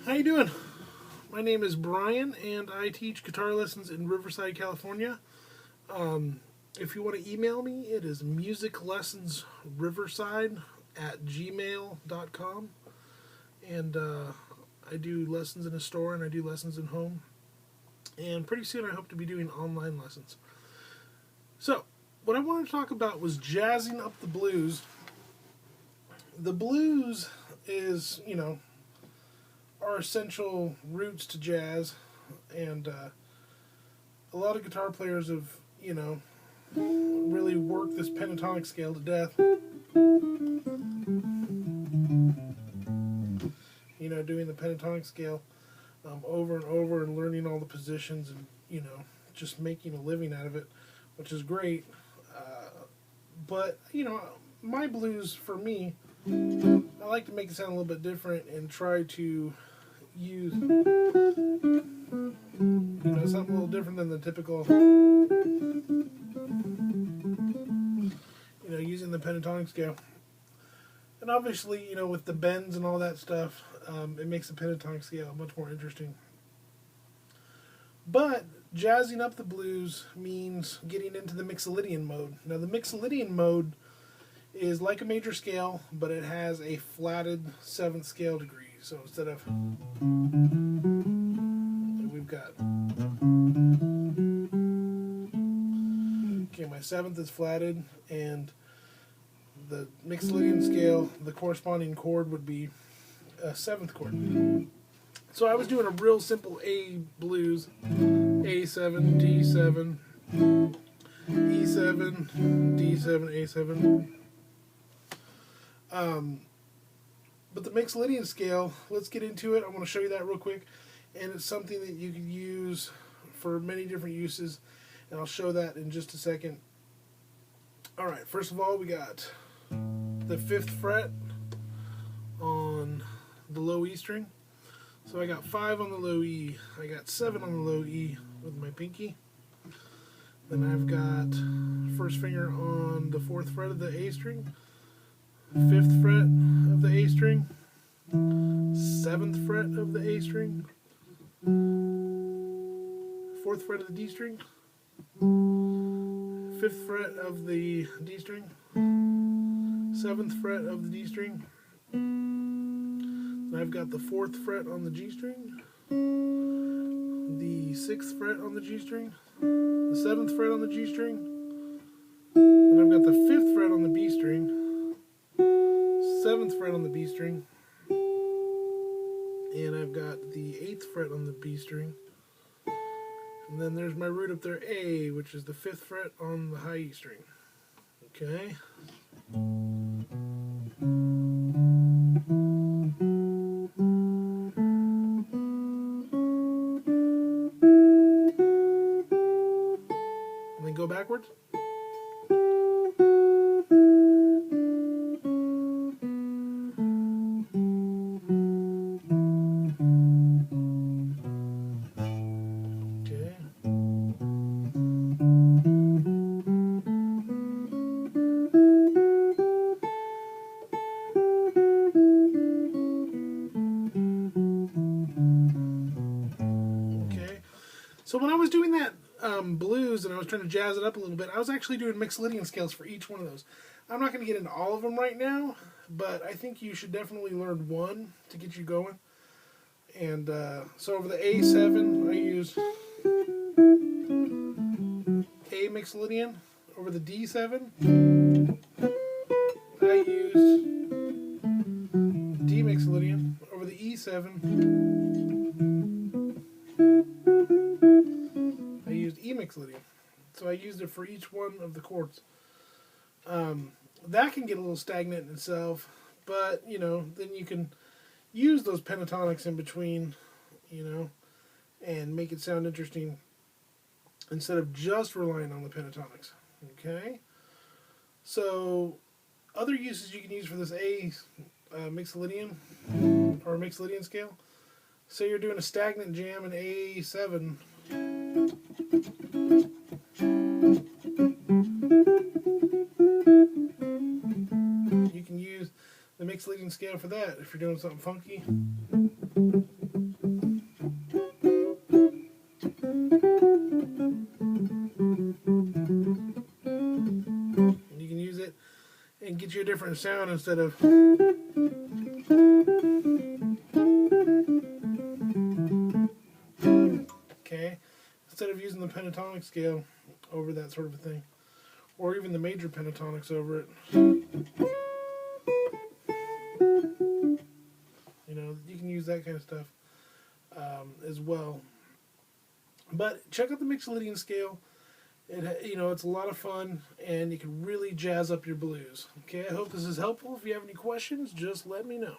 How you doing? My name is Brian, and I teach guitar lessons in Riverside, California. If you want to email me, it is musiclessonsriverside@gmail.com. And I do lessons in a store, and I do lessons at home. And pretty soon I hope to be doing online lessons. So, what I wanted to talk about was jazzing up the blues. The blues is, our essential roots to jazz, and a lot of guitar players have, really worked this pentatonic scale to death. Doing the pentatonic scale over and over and learning all the positions and, just making a living out of it, which is great. But, my blues, for me, I like to make it sound a little bit different and try to use, something a little different than the typical, using the pentatonic scale. And obviously, with the bends and all that stuff, it makes the pentatonic scale much more interesting. But jazzing up the blues means getting into the Mixolydian mode. Now, the Mixolydian mode is like a major scale, but it has a flatted 7th scale degree. So instead of, we've got, okay, my 7th is flatted, and the Mixolydian scale, the corresponding chord would be a 7th chord. So I was doing a real simple A blues, A7, D7, E7, D7, A7. But the Mixolydian scale, let's get into it. I want to show you that real quick. And it's something that you can use for many different uses. And I'll show that in just a second. Alright, first of all, we got the 5th fret on the low E string. So I got 5 on the low E. I got 7 on the low E with my pinky. Then I've got 1st finger on the 4th fret of the A string. 5th fret of the A string, 7th fret of the A string, 4th fret of the D string, 5th fret of the D string, 7th fret of the D string. Then I've got the 4th fret on the G string, the 6th fret on the G string, the 7th fret on the G string, and I've got the 5th fret on the B string, 7th fret on the B string, and I've got the 8th fret on the B string, and then there's my root up there, A, which is the 5th fret on the high E string. Okay. And then go backwards. So when I was doing that blues and I was trying to jazz it up a little bit, I was actually doing Mixolydian scales for each one of those. I'm not going to get into all of them right now, but I think you should definitely learn one to get you going. And so over the A7, I use A Mixolydian. Over the D7, I used D Mixolydian. Over the E7, I used E Mixolydian. So I used it for each one of the chords. That can get a little stagnant in itself, but, you know, then you can use those pentatonics in between, you know, and make it sound interesting instead of just relying on the pentatonics. Okay? So Other uses you can use for this Mixolydian or Mixolydian scale. Say you're doing a stagnant jam in A7. You can use the Mixolydian scale for that if you're doing something funky. You can use it and get you a different sound instead of instead of using the pentatonic scale over that sort of a thing, or even the major pentatonics over it. You know, you can use that kind of stuff as well. But check out the Mixolydian scale. It's a lot of fun, and you can really jazz up your blues. Okay, I hope this is helpful. If you have any questions, just let me know.